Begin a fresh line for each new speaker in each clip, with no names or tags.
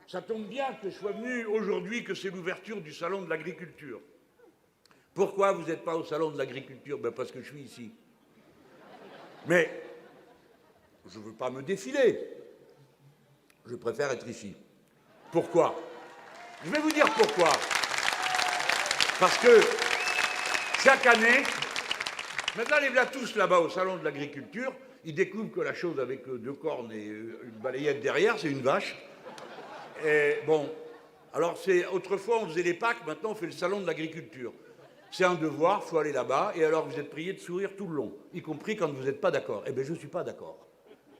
ça tombe bien que je sois venu aujourd'hui, que c'est l'ouverture du salon de l'agriculture. Pourquoi vous n'êtes pas au salon de l'agriculture? Ben parce que je suis ici. Mais je ne veux pas me défiler. Je préfère être ici. Pourquoi? Je vais vous dire pourquoi. Parce que chaque année, maintenant les voilà tous là-bas au salon de l'agriculture, ils découvrent que la chose avec deux cornes et une balayette derrière, c'est une vache. Et bon, alors autrefois on faisait les Pâques, maintenant on fait le salon de l'agriculture. C'est un devoir, il faut aller là-bas, et alors vous êtes prié de sourire tout le long, y compris quand vous n'êtes pas d'accord. Eh bien je ne suis pas d'accord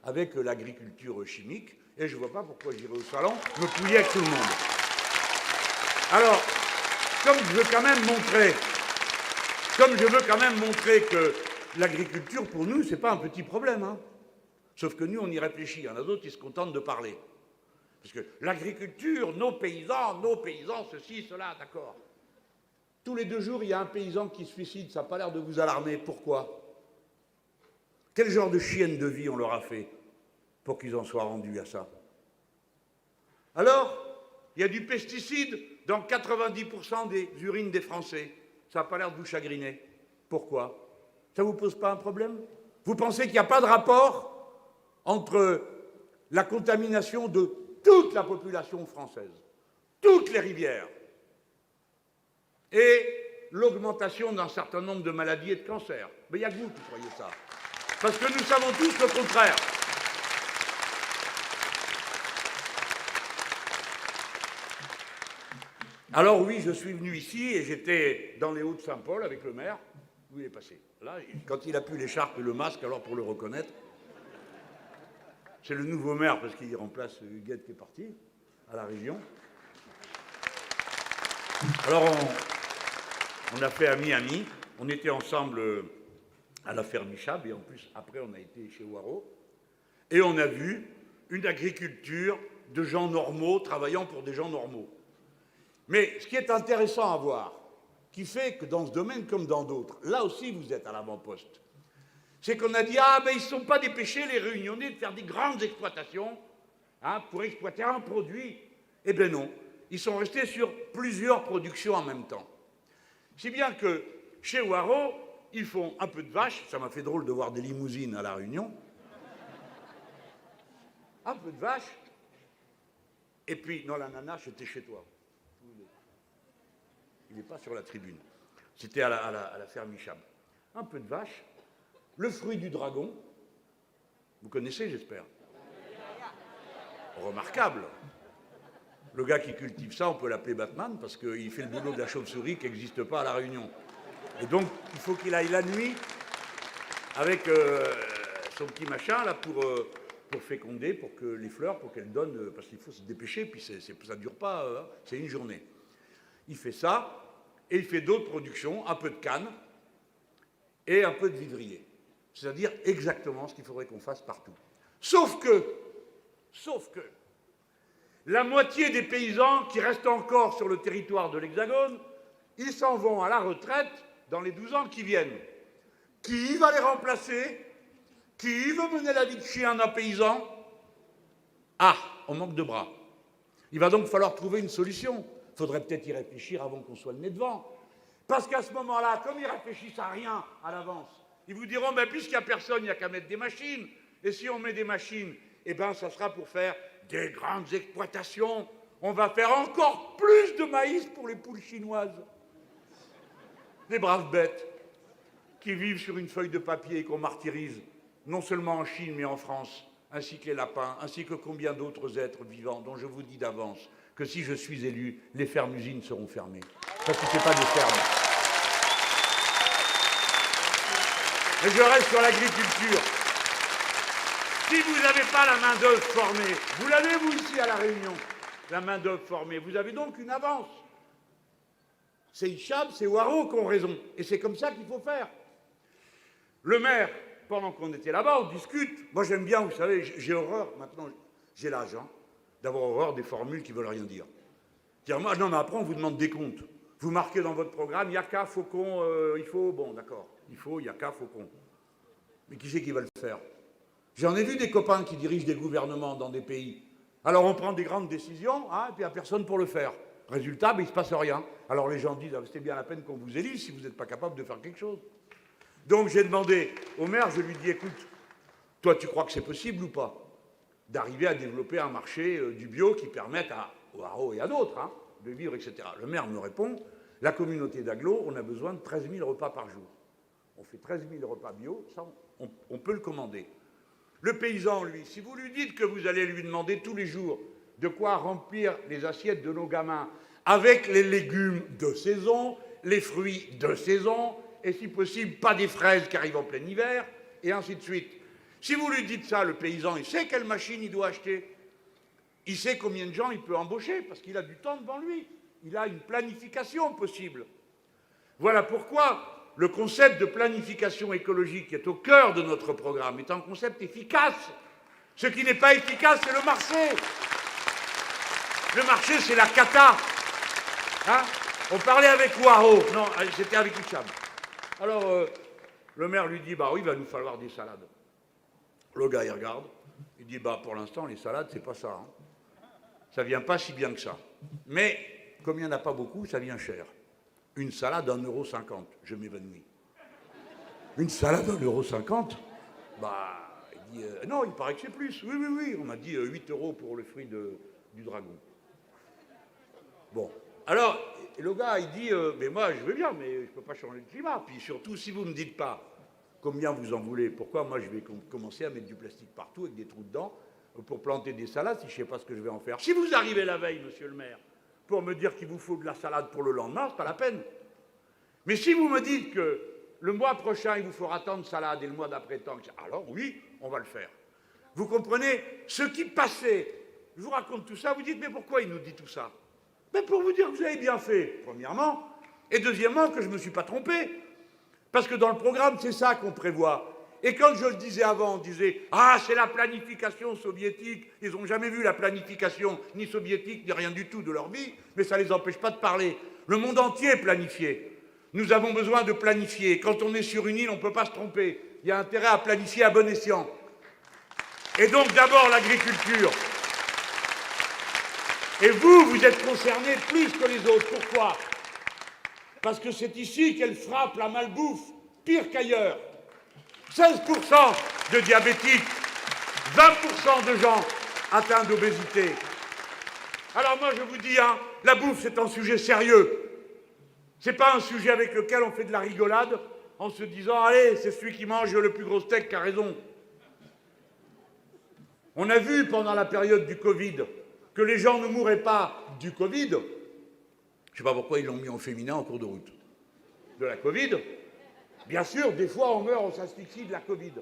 avec l'agriculture chimique, et je ne vois pas pourquoi j'irai au salon me pouiller avec tout le monde. Alors, comme je veux quand même montrer que l'agriculture, pour nous, ce n'est pas un petit problème. Hein. Sauf que nous, on y réfléchit. Il y en a d'autres qui se contentent de parler. Parce que l'agriculture, nos paysans, ceci, cela, d'accord. Tous les 2 jours, il y a un paysan qui se suicide. Ça n'a pas l'air de vous alarmer. Pourquoi? Quel genre de chienne de vie on leur a fait pour qu'ils en soient rendus à ça? Alors, il y a du pesticide dans 90% des urines des Français. Ça n'a pas l'air de vous chagriner. Pourquoi? Ça ne vous pose pas un problème? Vous pensez qu'il n'y a pas de rapport entre la contamination de toute la population française, toutes les rivières, et l'augmentation d'un certain nombre de maladies et de cancers? Mais il n'y a que vous qui croyez ça. Parce que nous savons tous le contraire. Alors oui, je suis venu ici et j'étais dans les Hauts-de-Saint-Paul avec le maire. Où il est passé? Là, quand il a pu l'écharpe et le masque, alors pour le reconnaître, c'est le nouveau maire parce qu'il remplace Huguette qui est parti à la région. Alors on a fait ami-ami. On était ensemble à la ferme Michab et en plus après on a été chez Waro. Et on a vu une agriculture de gens normaux travaillant pour des gens normaux. Mais ce qui est intéressant à voir, qui fait que dans ce domaine comme dans d'autres, là aussi vous êtes à l'avant-poste, c'est qu'on a dit « Ah, ben ils ne sont pas dépêchés, les Réunionnais, de faire des grandes exploitations hein, pour exploiter un produit. » Eh bien non, ils sont restés sur plusieurs productions en même temps. Si bien que chez Waro, ils font un peu de vache, ça m'a fait drôle de voir des limousines à La Réunion, un peu de vache, et puis, non, l'ananas, c'était chez toi. Il n'est pas sur la tribune. C'était à la ferme Michab. Un peu de vache, le fruit du dragon. Vous connaissez, j'espère. Remarquable. Le gars qui cultive ça, on peut l'appeler Batman parce qu'il fait le boulot de la chauve-souris qui n'existe pas à La Réunion. Et donc, il faut qu'il aille la nuit avec son petit machin là pour féconder, pour que les fleurs, pour qu'elles donnent, parce qu'il faut se dépêcher, puis ça ne dure pas, c'est une journée. Il fait ça, et il fait d'autres productions, un peu de canne et un peu de vivrier. C'est-à-dire exactement ce qu'il faudrait qu'on fasse partout. Sauf que, la moitié des paysans qui restent encore sur le territoire de l'Hexagone, ils s'en vont à la retraite dans les 12 ans qui viennent. Qui va les remplacer? Qui veut mener la vie de chien d'un paysan? Ah, on manque de bras. Il va donc falloir trouver une solution. Il faudrait peut-être y réfléchir avant qu'on soit le nez devant. Parce qu'à ce moment-là, comme ils réfléchissent à rien à l'avance, ils vous diront, ben, puisqu'il n'y a personne, il n'y a qu'à mettre des machines. Et si on met des machines, eh ben, ça sera pour faire des grandes exploitations. On va faire encore plus de maïs pour les poules chinoises. Les braves bêtes qui vivent sur une feuille de papier et qu'on martyrise, non seulement en Chine, mais en France, ainsi que les lapins, ainsi que combien d'autres êtres vivants, dont je vous dis d'avance que si je suis élu, les fermes-usines seront fermées. Parce que ce n'est pas des fermes. Mais je reste sur l'agriculture. Si vous n'avez pas la main-d'œuvre formée, vous l'avez vous ici à La Réunion, la main-d'œuvre formée, vous avez donc une avance. C'est Hicham, c'est Waro qui ont raison. Et c'est comme ça qu'il faut faire. Le maire, pendant qu'on était là-bas, on discute. Moi, j'aime bien, vous savez, j'ai horreur, maintenant, j'ai l'âge, hein, d'avoir horreur des formules qui ne veulent rien dire. Moi, non, mais après, on vous demande des comptes. Vous marquez dans votre programme, Yaka, Faucon, il faut, bon, d'accord, il faut, Yaka, Faucon. Mais qui c'est qui va le faire? J'en ai vu des copains qui dirigent des gouvernements dans des pays. Alors on prend des grandes décisions, hein, et puis il n'y a personne pour le faire. Résultat, il ne se passe rien. Alors les gens disent, ah, c'était bien la peine qu'on vous élise si vous n'êtes pas capable de faire quelque chose. Donc j'ai demandé au maire, je lui dis, écoute, toi tu crois que c'est possible ou pas d'arriver à développer un marché du bio qui permette au Haro et à d'autres hein, de vivre, etc. Le maire me répond, la communauté d'Aglo, on a besoin de 13 000 repas par jour. On fait 13 000 repas bio, ça on peut le commander. Le paysan, lui, si vous lui dites que vous allez lui demander tous les jours de quoi remplir les assiettes de nos gamins avec les légumes de saison, les fruits de saison, et si possible, pas des fraises qui arrivent en plein hiver, et ainsi de suite. Si vous lui dites ça, le paysan, il sait quelle machine il doit acheter. Il sait combien de gens il peut embaucher, parce qu'il a du temps devant lui. Il a une planification possible. Voilà pourquoi le concept de planification écologique qui est au cœur de notre programme est un concept efficace. Ce qui n'est pas efficace, c'est le marché. Le marché, c'est la cata. Hein, on parlait avec Ouaro. Non, c'était avec Hicham. Alors, le maire lui dit, bah oui, il va nous falloir des salades. Le gars, il regarde. Il dit, bah pour l'instant, les salades, c'est pas ça. Hein. Ça vient pas si bien que ça. Mais, comme il n'y en a pas beaucoup, ça vient cher. Une salade à 1,50 €. Je m'évanouis. Une salade à 1,50 €? Bah, il dit, non, il paraît que c'est plus. Oui, oui, oui. On m'a dit 8 € pour le fruit du dragon. Bon. Alors, le gars, il dit, mais moi, je veux bien, mais je ne peux pas changer le climat. Puis surtout, si vous ne me dites pas combien vous en voulez, pourquoi moi, je vais commencer à mettre du plastique partout avec des trous dedans pour planter des salades si je ne sais pas ce que je vais en faire. Si vous arrivez la veille, monsieur le maire, pour me dire qu'il vous faut de la salade pour le lendemain, c'est pas la peine. Mais si vous me dites que le mois prochain, il vous faudra tant de salade et le mois d'après tant, alors oui, on va le faire. Vous comprenez? Ce qui passait, je vous raconte tout ça, vous dites, mais pourquoi il nous dit tout ça? Mais pour vous dire que vous avez bien fait, premièrement, et deuxièmement, que je ne me suis pas trompé. Parce que dans le programme, c'est ça qu'on prévoit. Et quand je le disais avant, on disait « Ah, c'est la planification soviétique ». Ils n'ont jamais vu la planification, ni soviétique, ni rien du tout de leur vie, mais ça ne les empêche pas de parler. Le monde entier est planifié. Nous avons besoin de planifier. Quand on est sur une île, on ne peut pas se tromper. Il y a intérêt à planifier à bon escient. Et donc, d'abord, l'agriculture. Et vous, vous êtes concernés plus que les autres. Pourquoi? Parce que c'est ici qu'elle frappe la malbouffe, pire qu'ailleurs. 16% de diabétiques, 20% de gens atteints d'obésité. Alors moi je vous dis, hein, la bouffe c'est un sujet sérieux. C'est pas un sujet avec lequel on fait de la rigolade en se disant, allez, c'est celui qui mange le plus gros steak qui a raison. On a vu pendant la période du Covid que les gens ne mouraient pas du Covid. Je ne sais pas pourquoi ils l'ont mis en féminin en cours de route. De la Covid. Bien sûr, des fois on meurt, on s'asphyxie de la Covid.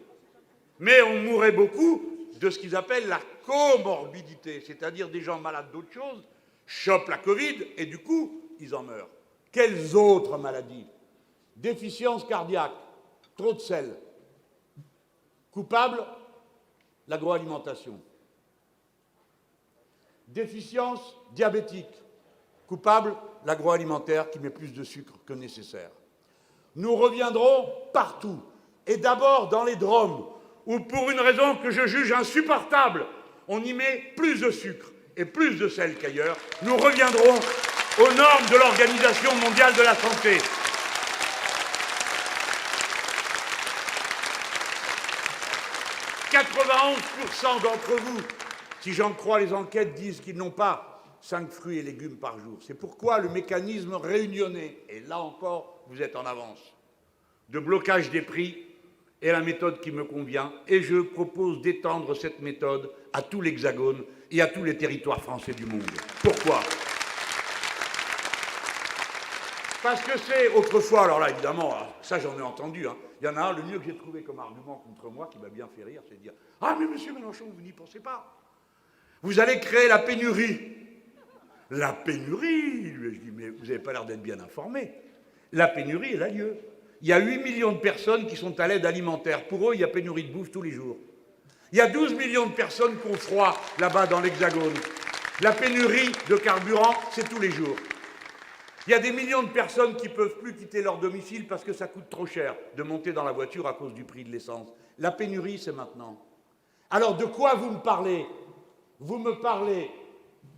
Mais on mourrait beaucoup de ce qu'ils appellent la comorbidité, c'est-à-dire des gens malades d'autres choses, chopent la Covid et du coup, ils en meurent. Quelles autres maladies? Déficience cardiaque, trop de sel. Coupable? L'agroalimentation. Déficience diabétique. Coupable? L'agroalimentaire qui met plus de sucre que nécessaire. Nous reviendrons partout, et d'abord dans les Drom, où pour une raison que je juge insupportable, on y met plus de sucre et plus de sel qu'ailleurs. Nous reviendrons aux normes de l'Organisation mondiale de la santé. « 91% d'entre vous, si j'en crois les enquêtes, disent qu'ils n'ont pas 5 fruits et légumes par jour. C'est pourquoi le mécanisme réunionné, et là encore, vous êtes en avance, de blocage des prix est la méthode qui me convient, et je propose d'étendre cette méthode à tout l'Hexagone et à tous les territoires français du monde. Pourquoi? Parce que c'est autrefois, alors là évidemment, ça j'en ai entendu, hein, il y en a un, le mieux que j'ai trouvé comme argument contre moi, qui m'a bien fait rire, c'est de dire « Ah mais monsieur Mélenchon, vous n'y pensez pas. Vous allez créer la pénurie. » La pénurie, lui ai-je dit, mais vous n'avez pas l'air d'être bien informé. La pénurie, elle a lieu. Il y a 8 millions de personnes qui sont à l'aide alimentaire. Pour eux, il y a pénurie de bouffe tous les jours. Il y a 12 millions de personnes qui ont froid là-bas dans l'Hexagone. La pénurie de carburant, c'est tous les jours. Il y a des millions de personnes qui ne peuvent plus quitter leur domicile parce que ça coûte trop cher de monter dans la voiture à cause du prix de l'essence. La pénurie, c'est maintenant. Alors de quoi vous me parlez? vous me parlez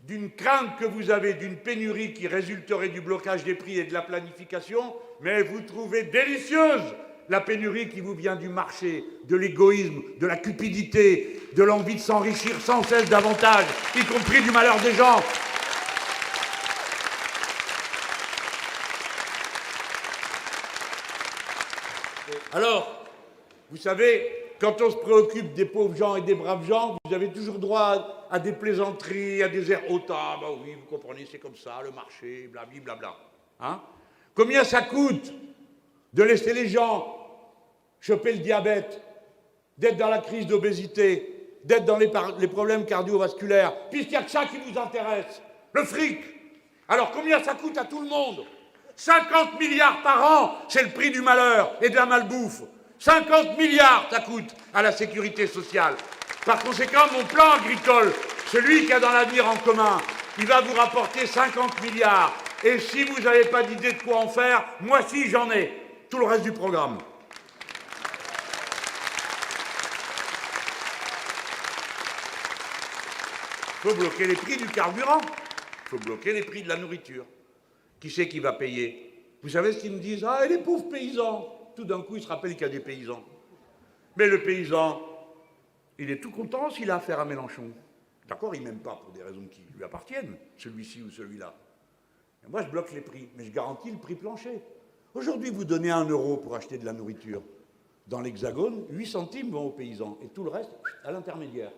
d'une crainte que vous avez d'une pénurie qui résulterait du blocage des prix et de la planification, mais vous trouvez délicieuse la pénurie qui vous vient du marché, de l'égoïsme, de la cupidité, de l'envie de s'enrichir sans cesse davantage, y compris du malheur des gens. Alors, vous savez, quand on se préoccupe des pauvres gens et des braves gens, vous avez toujours droit à des plaisanteries, à des airs hautains. Ah, bah oui, vous comprenez, c'est comme ça, le marché, blablabla. Hein? Combien ça coûte de laisser les gens choper le diabète, d'être dans la crise d'obésité, d'être dans les problèmes cardiovasculaires, puisqu'il n'y a que ça qui vous intéresse, le fric. Alors combien ça coûte à tout le monde? 50 milliards par an, c'est le prix du malheur et de la malbouffe. 50 milliards, ça coûte à la sécurité sociale. Par conséquent, mon plan agricole, celui qui a dans l'avenir en commun, il va vous rapporter 50 milliards. Et si vous n'avez pas d'idée de quoi en faire, moi si j'en ai. Tout le reste du programme. Il faut bloquer les prix du carburant. Il faut bloquer les prix de la nourriture. Qui c'est qui va payer? Vous savez ce qu'ils me disent? Ah, et les pauvres paysans. Tout d'un coup, ils se rappellent qu'il y a des paysans. Mais le paysan, il est tout content s'il a affaire à Mélenchon. D'accord, il ne m'aime pas pour des raisons qui lui appartiennent, celui-ci ou celui-là. Et moi, je bloque les prix, mais je garantis le prix plancher. Aujourd'hui, vous donnez 1 euro pour acheter de la nourriture. Dans l'Hexagone, 8 centimes vont aux paysans, et tout le reste à l'intermédiaire.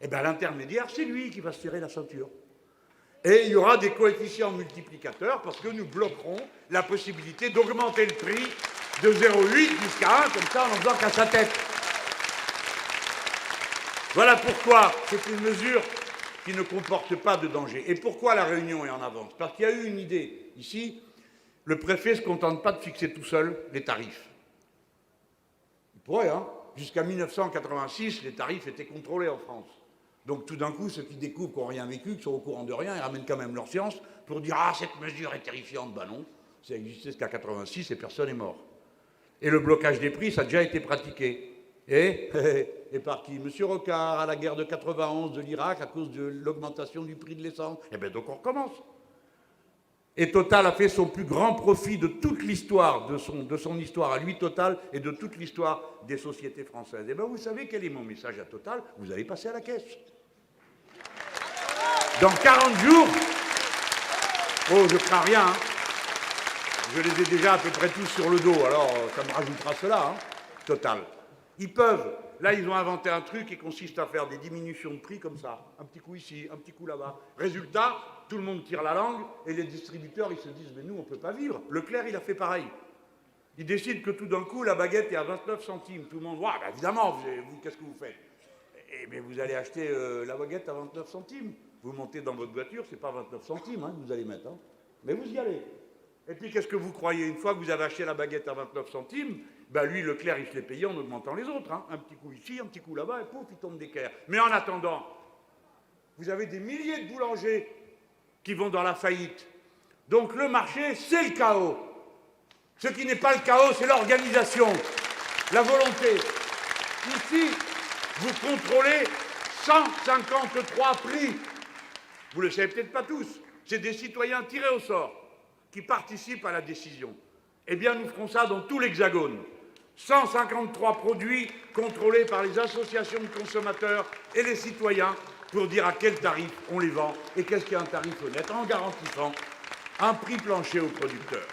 Eh bien, l'intermédiaire, c'est lui qui va se tirer la ceinture. Et il y aura des coefficients multiplicateurs parce que nous bloquerons la possibilité d'augmenter le prix de 0,8 jusqu'à 1, comme ça, en n'en faisant qu'à sa tête. Voilà pourquoi c'est une mesure qui ne comporte pas de danger. Et pourquoi la Réunion est en avance? Parce qu'il y a eu une idée. Ici, le préfet ne se contente pas de fixer tout seul les tarifs. Il pourrait, hein. Jusqu'à 1986, les tarifs étaient contrôlés en France. Donc tout d'un coup, ceux qui découvrent, qui n'ont rien vécu, qui sont au courant de rien, ils ramènent quand même leur science pour dire « Ah, cette mesure est terrifiante ». Ben non, ça existait jusqu'à 86 et personne n'est mort. Et le blocage des prix, ça a déjà été pratiqué. Et par qui? Monsieur Rocard, à la guerre de 91 de l'Irak, à cause de l'augmentation du prix de l'essence. Eh bien donc on recommence. Et Total a fait son plus grand profit de toute l'histoire, de son histoire à lui, Total, et de toute l'histoire des sociétés françaises. Eh bien vous savez quel est mon message à Total? Vous allez passer à la caisse. Dans 40 jours, oh, je crains rien, hein. Je les ai déjà à peu près tous sur le dos, alors ça me rajoutera cela, hein. Total. Ils peuvent, là ils ont inventé un truc qui consiste à faire des diminutions de prix comme ça, un petit coup ici, un petit coup là-bas. Résultat, tout le monde tire la langue et les distributeurs ils se disent mais nous on ne peut pas vivre. Leclerc il a fait pareil. Il décide que tout d'un coup la baguette est à 29 centimes. Tout le monde voit, bah, évidemment, vous qu'est-ce que vous faites? Eh bien vous allez acheter la baguette à 29 centimes. Vous montez dans votre voiture, c'est pas 29 centimes hein, que vous allez mettre, hein. Mais vous y allez. Et puis qu'est-ce que vous croyez? Une fois que vous avez acheté la baguette à 29 centimes, ben lui, Leclerc, il se l'est payé en augmentant les autres. Hein. Un petit coup ici, un petit coup là-bas, et pouf, il tombe d'équerre. Mais en attendant, vous avez des milliers de boulangers qui vont dans la faillite. Donc le marché, c'est le chaos. Ce qui n'est pas le chaos, c'est l'organisation, la volonté. Ici, vous contrôlez 153 prix. Vous ne le savez peut-être pas tous. C'est des citoyens tirés au sort qui participent à la décision. Eh bien, nous ferons ça dans tout l'Hexagone. 153 produits contrôlés par les associations de consommateurs et les citoyens pour dire à quel tarif on les vend et qu'est-ce qui est un tarif honnête en garantissant un prix plancher aux producteurs.